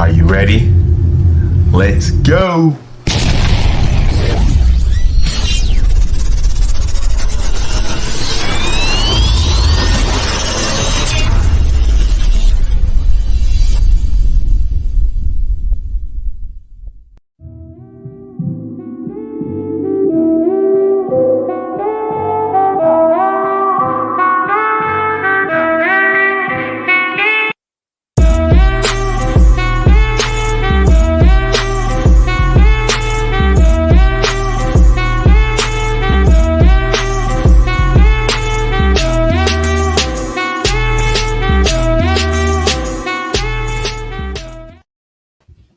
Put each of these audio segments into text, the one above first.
Are you ready? Let's go!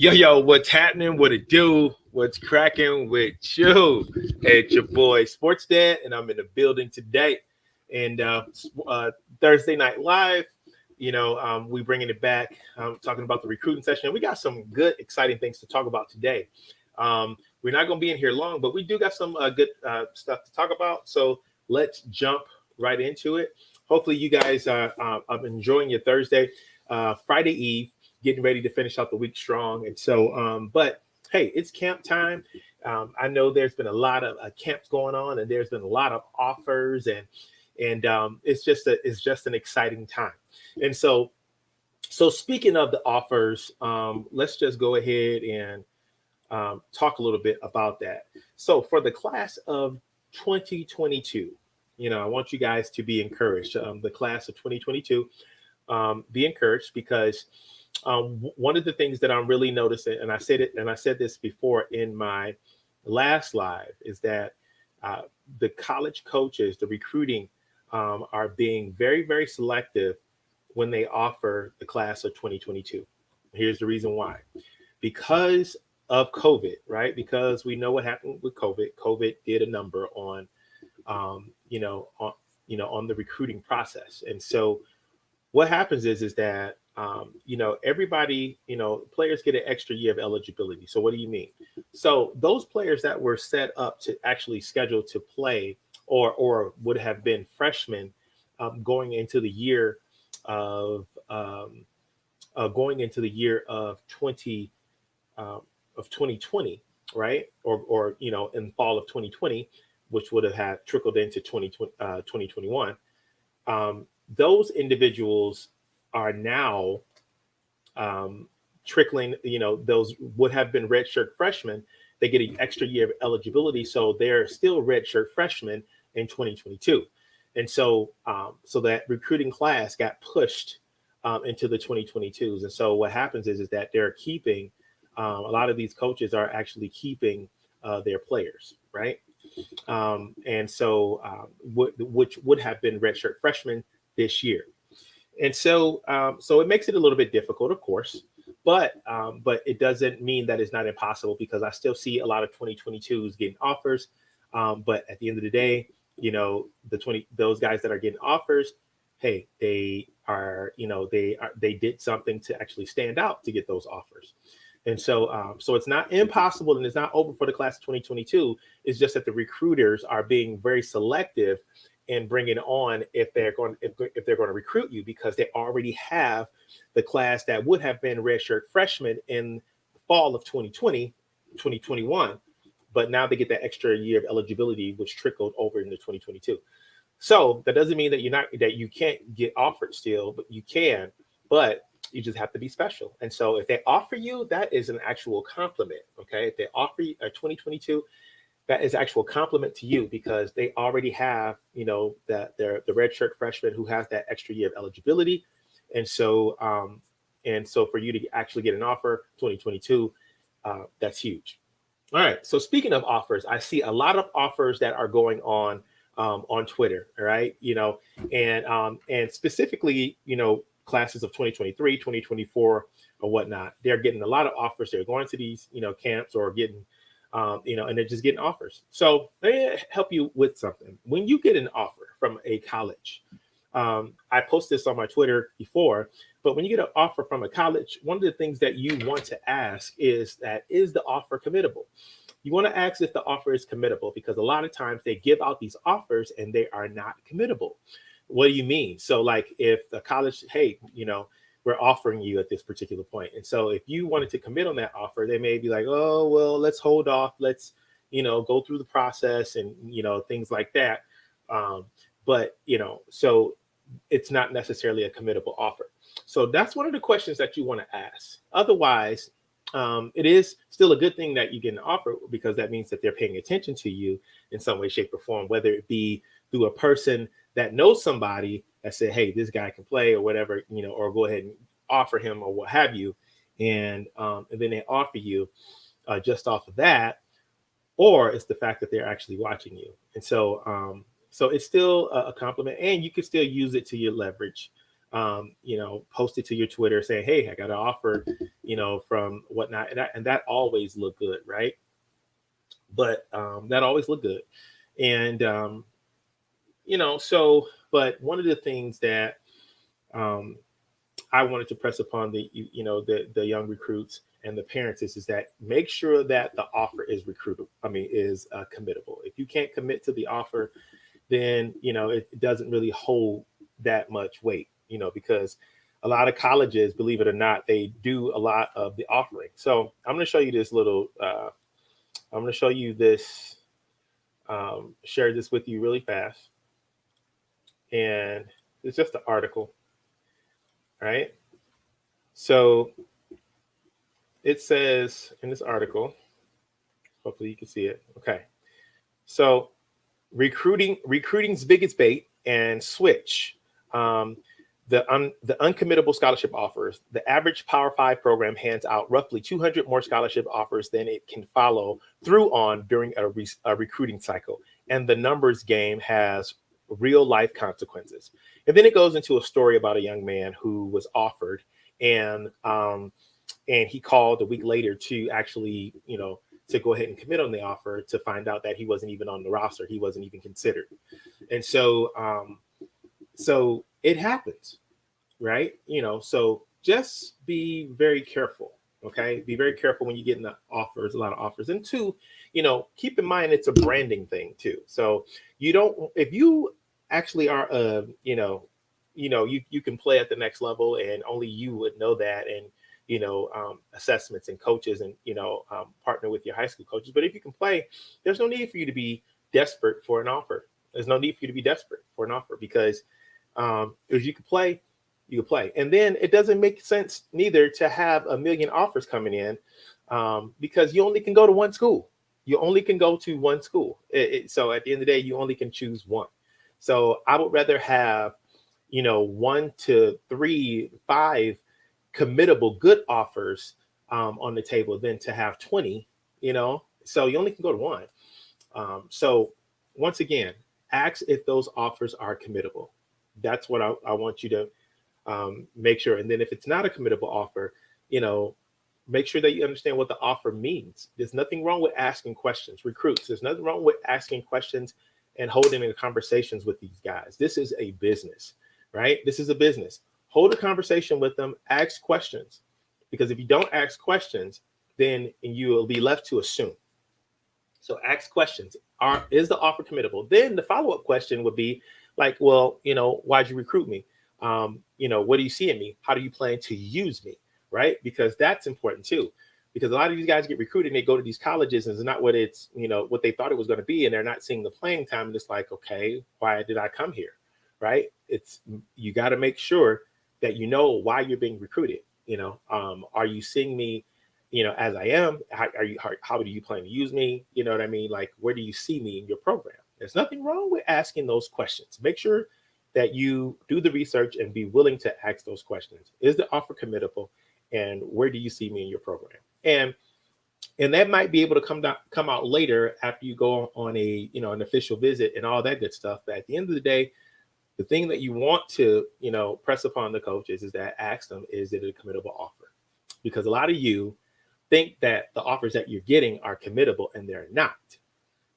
Yo, what's happening? What it do? What's cracking with you? It's your boy Sports Dad, and I'm in the building today. And Thursday Night Live, we bringing it back, talking about the recruiting session. We got some good, exciting things to talk about today. We're not going to be in here long, but we do got some good stuff to talk about. So let's jump right into it. Hopefully you guys are enjoying your Thursday, Friday Eve, getting ready to finish out the week strong. And so, but hey, it's camp time. I know there's been a lot of camps going on, and there's been a lot of offers, and it's just an exciting time. And so speaking of the offers, let's just go ahead and talk a little bit about that. So for the class of 2022, I want you guys to be encouraged. The class of 2022, be encouraged, because one of the things that I'm really noticing, and I said this before in my last live, is that the college coaches, the recruiting, are being very, very selective when they offer the class of 2022. Here's the reason why: because of COVID, right? Because we know what happened with COVID. COVID did a number on, on the recruiting process, and so what happens is that everybody, players get an extra year of eligibility. So what do you mean? So those players that were set up to actually schedule to play, or would have been freshmen going into the year of 2020, right? Or in fall of 2020, which would have had trickled into 2021. Those individuals are now trickling, those would have been redshirt freshmen. They get an extra year of eligibility, so they're still redshirt freshmen in 2022. And so that recruiting class got pushed into the 2022s. And so what happens is that they're keeping, a lot of these coaches are actually keeping their players, right? Which would have been redshirt freshmen this year. And so it makes it a little bit difficult, of course, but it doesn't mean that it's not impossible, because I still see a lot of 2022s getting offers. But at the end of the day, those guys that are getting offers, hey, they did something to actually stand out to get those offers. And so it's not impossible, and it's not over for the class of 2022. It's just that the recruiters are being very selective and bringing on if they're going to recruit you, because they already have the class that would have been redshirt freshmen in fall of 2020, 2021, but now they get that extra year of eligibility, which trickled over into 2022. So that doesn't mean that you can't get offered still, but you can, but you just have to be special. And so if they offer you, that is an actual compliment. Okay, if they offer you a 2022, that is actual compliment to you, because they already have, that they're the redshirt freshman who has that extra year of eligibility. And so for you to actually get an offer 2022, that's huge. All right. So speaking of offers, I see a lot of offers that are going on Twitter. All right. And specifically, classes of 2023, 2024 or whatnot, they're getting a lot of offers. They're going to these, camps, or getting, and they're just getting offers. So let me help you with something. When you get an offer from a college, I posted this on my Twitter before, but when you get an offer from a college, one of the things that you want to ask is the offer committable? You want to ask if the offer is committable, because a lot of times they give out these offers and they are not committable. What do you mean? So like if the college, hey, we're offering you at this particular point. And so if you wanted to commit on that offer, they may be like, oh, well, let's hold off. Let's, go through the process and, things like that. But, so it's not necessarily a committable offer. So that's one of the questions that you want to ask. Otherwise, it is still a good thing that you get an offer, because that means that they're paying attention to you in some way, shape, or form, whether it be through a person that knows somebody that said, hey, this guy can play or whatever, or go ahead and offer him or what have you. And then they offer you just off of that, or it's the fact that they're actually watching you. And so, so it's still a compliment, and you can still use it to your leverage. Post it to your Twitter saying, hey, I got an offer, from whatnot. And that always look good, right? But that always look good. And, but one of the things that I wanted to press upon the young recruits and the parents is that make sure that the offer is committable. If you can't commit to the offer, then, it doesn't really hold that much weight, because a lot of colleges, believe it or not, they do a lot of the offering. So I'm going to show you this share this with you really fast. And it's just an article, right? So it says in this article, hopefully you can see it. Okay. So recruiting's biggest bait and switch. The uncommittable scholarship offers. The average Power 5 program hands out roughly 200 more scholarship offers than it can follow through on during a recruiting cycle. And the numbers game has real life consequences. And then it goes into a story about a young man who was offered, and he called a week later to actually, to go ahead and commit on the offer, to find out that he wasn't even on the roster. He wasn't even considered. And so, so it happens, right? So just be very careful. Okay. Be very careful when you get in the offers, a lot of offers. And two, keep in mind, it's a branding thing too. So if you actually are, you can play at the next level, and only you would know that. And, assessments and coaches, and, partner with your high school coaches. But if you can play, there's no need for you to be desperate for an offer. There's no need for you to be desperate for an offer, because if you can play, you can play. And then it doesn't make sense neither to have a million offers coming in, because you only can go to one school. You only can go to one school. So at the end of the day, you only can choose one. So I would rather have, 1 to 3, 5 committable good offers on the table than to have 20, so you only can go to one. So once again, ask if those offers are committable. That's what I want you to make sure. And then if it's not a committable offer, make sure that you understand what the offer means. There's nothing wrong with asking questions. Recruits, there's nothing wrong with asking questions and holding conversations with these guys. This is a business, right? This is a business. Hold a conversation with them, ask questions, because if you don't ask questions, then you will be left to assume. So ask questions. Is the offer committable? Then the follow-up question would be like, well, why'd you recruit me? What do you see in me? How do you plan to use me? Right? Because that's important too. Because a lot of these guys get recruited and they go to these colleges and it's not what it's, what they thought it was going to be. And they're not seeing the playing time. And it's like, okay, why did I come here? Right? You got to make sure that why you're being recruited. Are you seeing me, as I am? How do you plan to use me? You know what I mean? Like, where do you see me in your program? There's nothing wrong with asking those questions. Make sure that you do the research and be willing to ask those questions. Is the offer committable? And where do you see me in your program? And that might be able to come out later after you go on an official visit and all that good stuff. But at the end of the day, the thing that you want to, press upon the coaches is that ask them, is it a committable offer? Because a lot of you think that the offers that you're getting are committable, and they're not.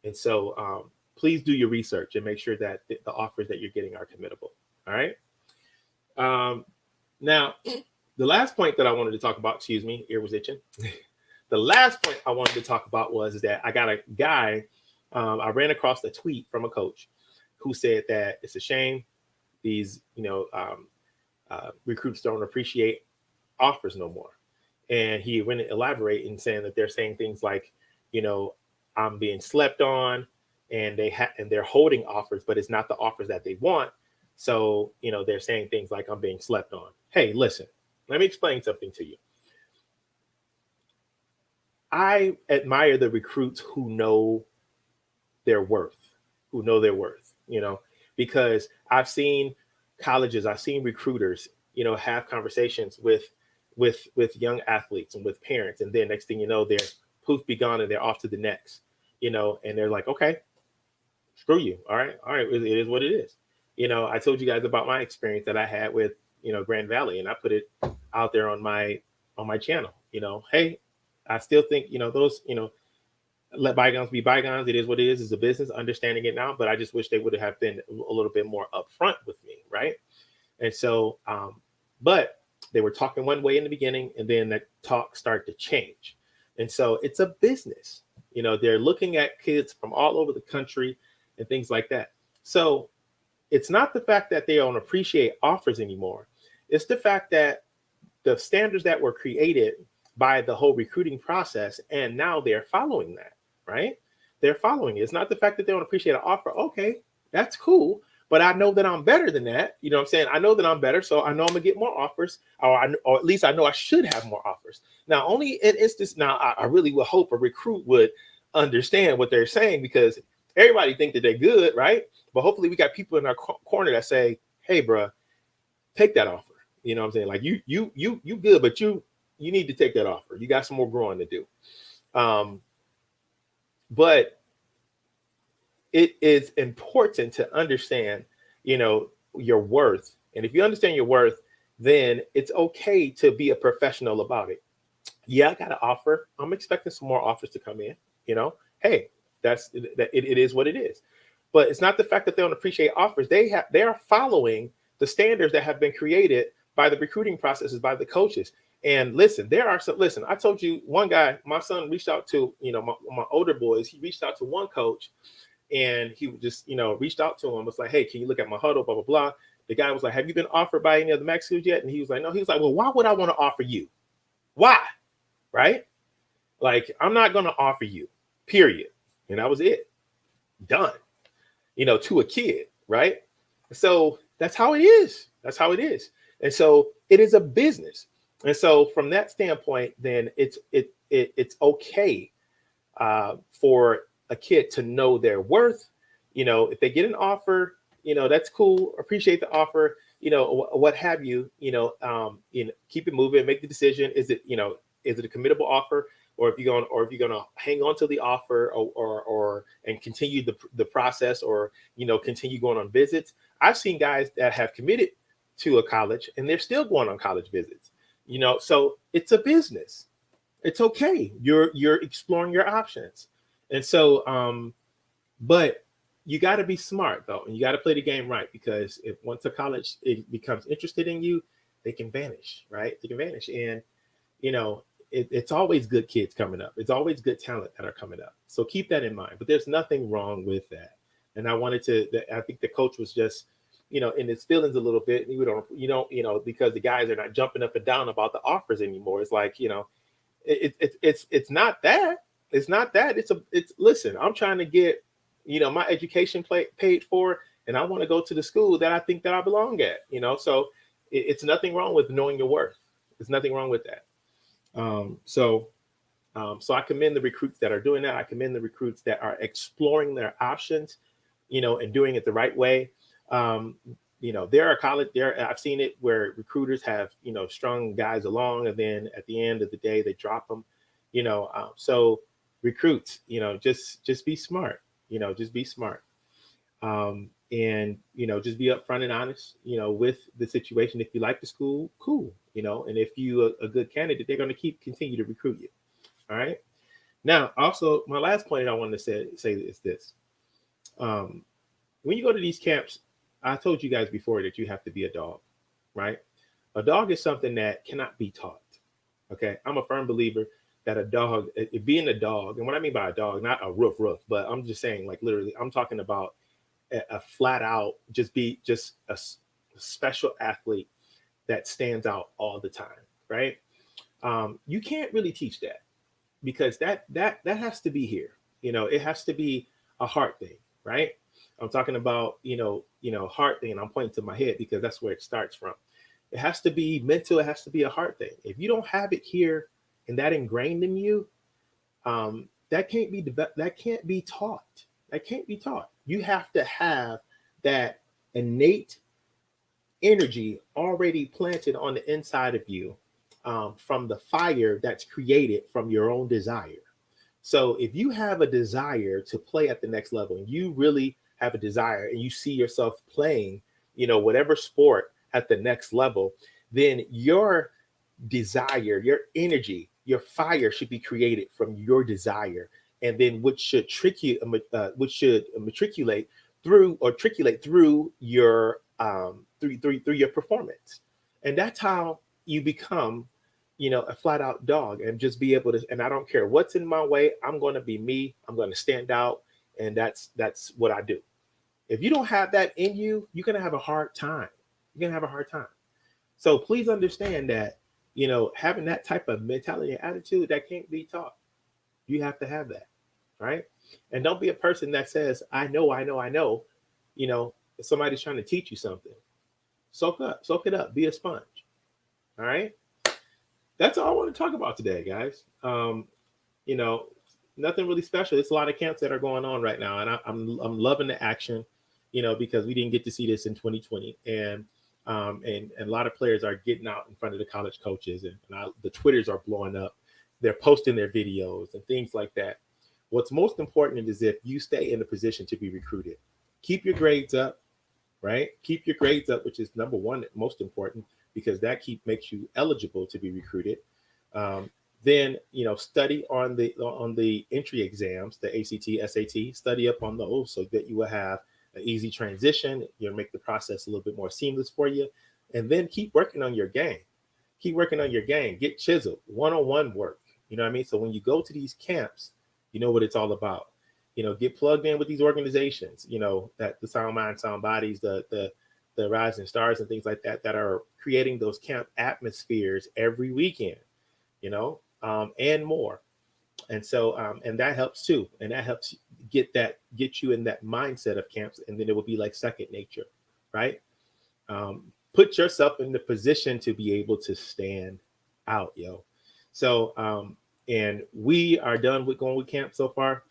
And so please do your research and make sure that the offers that you're getting are committable. All right. Now, the last point that I wanted to talk about, ear was itching. The last point I wanted to talk about was that I got a guy, I ran across a tweet from a coach who said that it's a shame these, recruits don't appreciate offers no more. And he went to elaborate in saying that they're saying things like, you know, I'm being slept on, and they're holding offers, but it's not the offers that they want. So, you know, they're saying things like, I'm being slept on. Hey, listen, let me explain something to you. I admire the recruits who know their worth, you know, because I've seen colleges, I've seen recruiters, you know, have conversations with young athletes and with parents, and then next thing you know, they're poof be gone and they're off to the next, you know, and they're like, okay, screw you. All right, it is what it is. You know, I told you guys about my experience that I had with, you know, Grand Valley, and I put it out there on my channel. You know, hey, I still think, you know, those, you know, let bygones be bygones. It is what it is. It's a business, understanding it now, but I just wish they would have been a little bit more upfront with me, right? And so, but they were talking one way in the beginning, and then that talk started to change. And so it's a business. You know, they're looking at kids from all over the country and things like that. So it's not the fact that they don't appreciate offers anymore. It's the fact that the standards that were created by the whole recruiting process, and now they're following that, right? They're following it. It's not the fact that they don't appreciate an offer. Okay, that's cool. But I know that I'm better than that. You know what I'm saying? I know that I'm better, so I know I'm gonna get more offers, or at least I know I should have more offers. Now, only in instance, now I really would hope a recruit would understand what they're saying, because everybody think that they're good, right? But hopefully we got people in our corner that say, hey, bro, take that offer. You know what I'm saying? Like you good, but you need to take that offer. You got some more growing to do. But it is important to understand, you know, your worth. And if you understand your worth, then it's okay to be a professional about it. Yeah, I got an offer. I'm expecting some more offers to come in. You know, hey, it is what it is. But it's not the fact that they don't appreciate offers. They are following the standards that have been created by the recruiting processes, by the coaches. And listen, listen, I told you, one guy, my son reached out to, you know, my older boys, he reached out to one coach, and he just, you know, reached out to him, was like, hey, can you look at my huddle, blah, blah, blah. The guy was like, have you been offered by any of the max schools yet? And he was like, no. He was like, well, why would I want to offer you? Why? Right? Like, I'm not going to offer you, period. And that was it. Done. You know, to a kid, right? So that's how it is. That's how it is. And so it is a business. And so from that standpoint, then it's okay for a kid to know their worth. You know, if they get an offer, you know, that's cool. Appreciate the offer, you know, what have you, you know, keep it moving, make the decision. Is it a committable offer, or if you're going to hang on to the offer, or and continue the process, or, you know, continue going on visits. I've seen guys that have committed to a college and they're still going on college visits, you know, so it's a business. It's okay. You're exploring your options. And so, but you got to be smart though, and you got to play the game right, because if once a college it becomes interested in you, they can vanish, right? They can vanish. And, you know, it's always good kids coming up. It's always good talent that are coming up. So keep that in mind. But there's nothing wrong with that. And I think the coach was just, you know, in his feelings a little bit. Because the guys are not jumping up and down about the offers anymore. It's like, you know, it's not that. It's not that. Listen, I'm trying to get, you know, my education paid for, and I want to go to the school that I think that I belong at, you know. So it's nothing wrong with knowing your worth. There's nothing wrong with that. So I commend the recruits that are doing that. I commend the recruits that are exploring their options, you know, and doing it the right way. You know, I've seen it where recruiters have, you know, strung guys along, and then at the end of the day, they drop them, you know. So recruits, you know, just be smart, you know, just be smart. And, you know, just be upfront and honest, you know, with the situation. If you like the school, cool, you know, and if you a good candidate, they're going to continue to recruit you. All right. Now, also, my last point I wanted to say is this. When you go to these camps, I told you guys before that you have to be a dog, right? A dog is something that cannot be taught. Okay. I'm a firm believer that a dog, being a dog, and what I mean by a dog, not a roof, but I'm just saying, like, literally, I'm talking about a flat out, just a special athlete that stands out all the time, right? You can't really teach that because that has to be here. It has to be a heart thing, right? I'm talking about heart thing, and I'm pointing to my head because that's where it starts from. It has to be mental. It has to be a heart thing. If you don't have it here and that ingrained in you, that can't be that can't be taught. That can't be taught. You have to have that innate energy already planted on the inside of you, from the fire that's created from your own desire. So if you have a desire to play at the next level, and you really have a desire and you see yourself playing, whatever sport at the next level, then your desire, your energy, your fire should be created from your desire, and then which should which should matriculate through or triculate through your through your performance, and that's how you become, a flat out dog, and just be able to. And I don't care what's in my way. I'm going to be me. I'm going to stand out, and that's what I do. If you don't have that in you, you're going to have a hard time. You're going to have a hard time. So please understand that, having that type of mentality and attitude, that can't be taught. You have to have that, right? And don't be a person that says, I know, I know, I know. If somebody's trying to teach you something, soak it up, be a sponge. All right. That's all I want to talk about today, guys. You know, Nothing really special. It's a lot of camps that are going on right now, and I'm loving the action, because we didn't get to see this in 2020, and a lot of players are getting out in front of the college coaches, and the Twitters are blowing up. They're posting their videos and things like that. What's most important is if you stay in a position to be recruited, keep your grades up, right? Keep your grades up, which is number one, most important, because that makes you eligible to be recruited. Then study on the entry exams, the ACT, SAT. Study up on those so that you will have an easy transition. You'll make the process a little bit more seamless for you, and then keep working on your game. Keep working on your game. Get chiseled. One-on-one work. You know what I mean? So when you go to these camps, you know what it's all about. Get plugged in with these organizations. That the Sound Mind, Sound Bodies, the Rising Stars, and things like that are creating those camp atmospheres every weekend. And more. And so, and that helps too. And that helps get you in that mindset of camps. And then it will be like second nature, right? Put yourself in the position to be able to stand out, yo. So, and we are done with going with camp so far.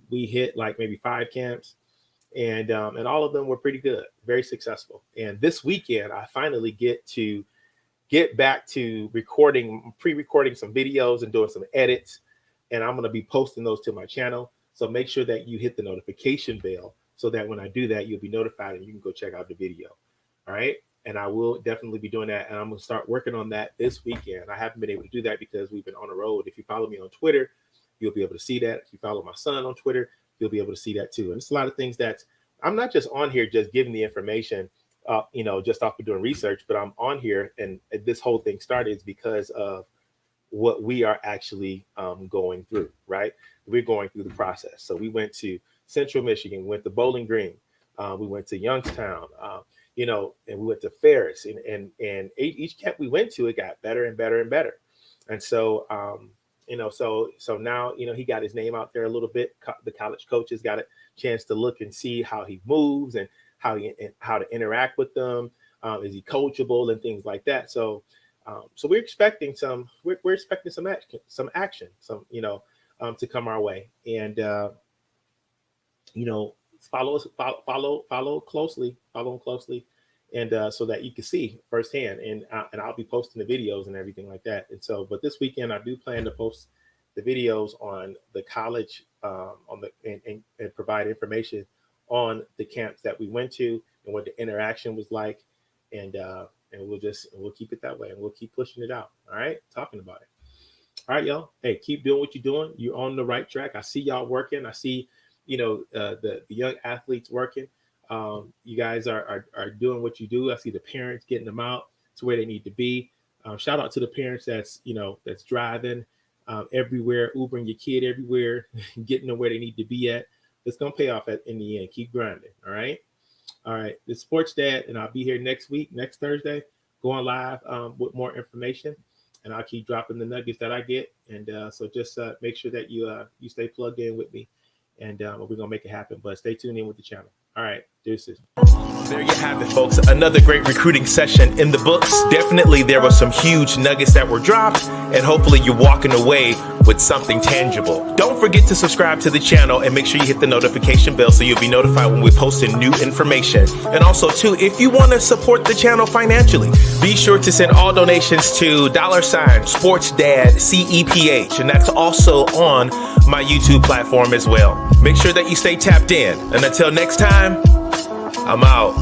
We hit like maybe 5 camps, and all of them were pretty good, very successful. And this weekend, I finally get back to pre-recording some videos and doing some edits, and I'm going to be posting those to my channel. So make sure that you hit the notification bell so that when I do that, you'll be notified and you can go check out the video. All right. And I will definitely be doing that. And I'm going to start working on that this weekend. I haven't been able to do that because we've been on the road. If you follow me on Twitter, you'll be able to see that. If you follow my son on Twitter, you'll be able to see that too. And it's a lot of things that I'm not just on here just giving the information, just off of doing research, but I'm on here, and this whole thing started is because of what we are actually going through, right? We're going through the process. So we went to Central Michigan, went to Bowling Green, we went to Youngstown, and we went to Ferris, and each camp we went to, it got better and better and better. And so, so now, he got his name out there a little bit. The college coaches got a chance to look and see how he moves and how to interact with them. Is he coachable and things like that? So we're expecting we're expecting some action, to come our way. And follow closely, and so that you can see firsthand. And I'll be posting the videos and everything like that. And so, but this weekend I do plan to post the videos on the college, and provide information on the camps that we went to and what the interaction was like, and we'll keep it that way, and we'll keep pushing it out. All right, talking about it. All right, y'all. Hey, keep doing what you're doing. You're on the right track. I see y'all working. I see, the young athletes working. You guys are doing what you do. I see the parents getting them out to where they need to be. Shout out to the parents that's driving everywhere, Ubering your kid everywhere, getting them where they need to be at. It's going to pay off in the end. Keep grinding. All right. All right. The Sports Dad, and I'll be here next week, next Thursday. going live with more information, and I'll keep dropping the nuggets that I get. And so just make sure that you stay plugged in with me, and we're gonna make it happen. But stay tuned in with the channel. All right, deuces. There you have it, folks. Another great recruiting session in the books. Definitely there were some huge nuggets that were dropped, and hopefully you're walking away with something tangible. Don't forget to subscribe to the channel and make sure you hit the notification bell so you'll be notified when we post new information. And also, too, if you want to support the channel financially, be sure to send all donations to $SportsDadCEPH, and that's also on my YouTube platform as well. Make sure that you stay tapped in. And until next time, I'm out.